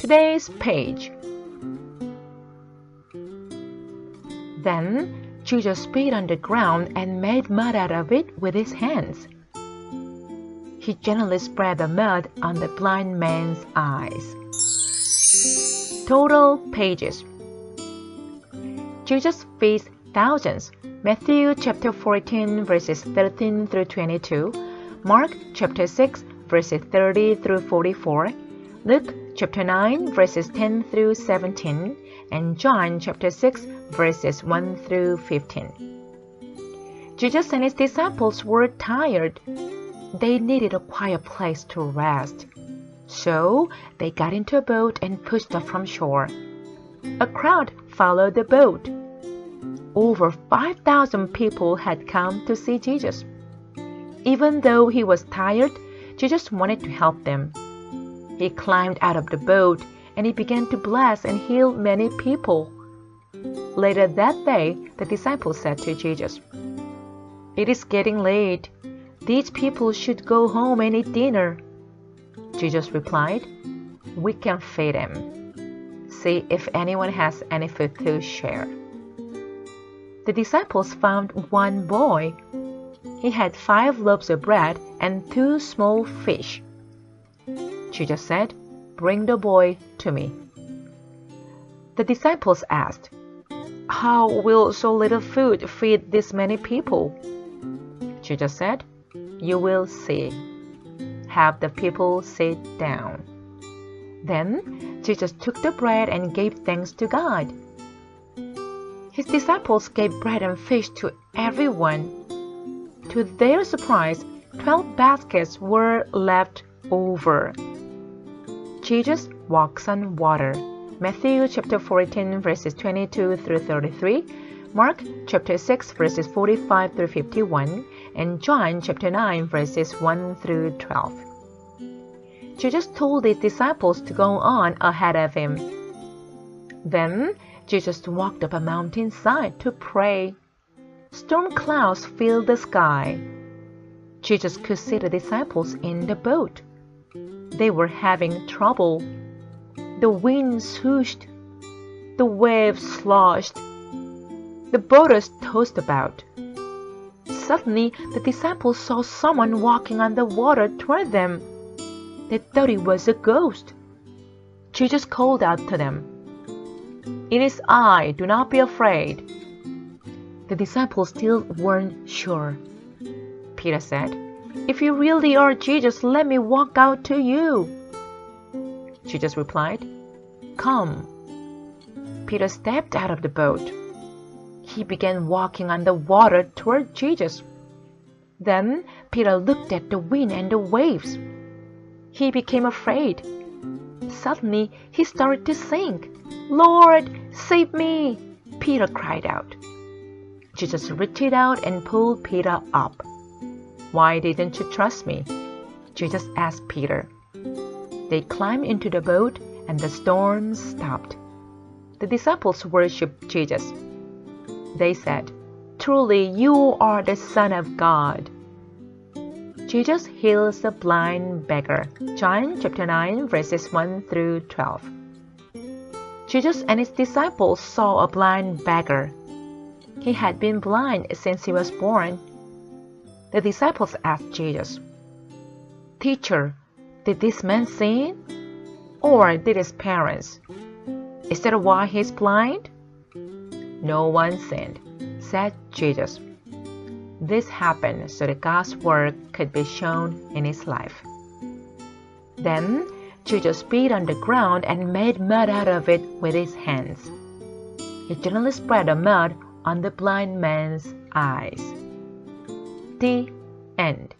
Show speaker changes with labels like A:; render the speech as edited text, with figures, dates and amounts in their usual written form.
A: Today's page. Then Jesus spit on the ground and made mud out of it with his hands. He gently spread the mud on the blind man's eyes. Total pages. Jesus feeds thousands. Matthew chapter 14 verses 13 through 22. Mark chapter 6 verses 30 through 44. Luke chapter 9 verses 10 through 17. And John chapter 6 verses 1 through 15. Jesus and his disciples were tired. They needed a quiet place to rest. So they got into a boat and pushed off from shore. A crowd followed the boat. Over 5,000 people had come to see Jesus. Even though he was tired, Jesus wanted to help them. He climbed out of the boat and he began to bless and heal many people. Later that day, the disciples said to Jesus, "It is getting late. These people should go home and eat dinner." Jesus replied, "We can feed them. See if anyone has any food to share." The disciples found one boy. He had 5 loaves of bread and 2 small fish. Jesus said, "Bring the boy to me." The disciples asked, "How will so little food feed this many people?" Jesus said, "You will see. Have the people sit down." Then Jesus took the bread and gave thanks to God. His disciples gave bread and fish to everyone. To their surprise, 12 baskets were left over. Jesus walks on water. Matthew chapter 14 verses 22 through 33, Mark chapter 6 verses 45 through 51, and John chapter 9 verses 1 through 12. Jesus told his disciples to go on ahead of him. Then Jesus walked up a mountainside to pray. Storm clouds filled the sky. Jesus could see the disciples in the boat. They were having trouble. The wind swooshed. The waves sloshed. The boat was tossed about. Suddenly, the disciples saw someone walking on the water toward them. They thought it was a ghost. Jesus called out to them, "It is I, do not be afraid." The disciples still weren't sure. Peter said, "If you really are Jesus, let me walk out to you." Jesus replied, "Come." Peter stepped out of the boat. He began walking on the water toward Jesus. Then Peter looked at the wind and the waves. He became afraid. Suddenly he started to sink. "Lord, save me!" Peter cried out. Jesus reached out and pulled Peter up. "Why didn't you trust me?" Jesus asked Peter. They climbed into the boat and the storm stopped. The disciples worshipped Jesus. They said, "Truly, you are the Son of God." Jesus heals a blind beggar. John chapter 9 verses 1 through 12. Jesus and his disciples saw a blind beggar. He had been blind since he was born. The disciples asked Jesus, "Teacher, did this man sin? Or did his parents? Is that why he's blind?" "No one sinned," said Jesus. This happened so that God's work could be shown in his life. Then Jesus spit on the ground and made mud out of it with his hands. He gently spread the mud on the blind man's eyes. The end.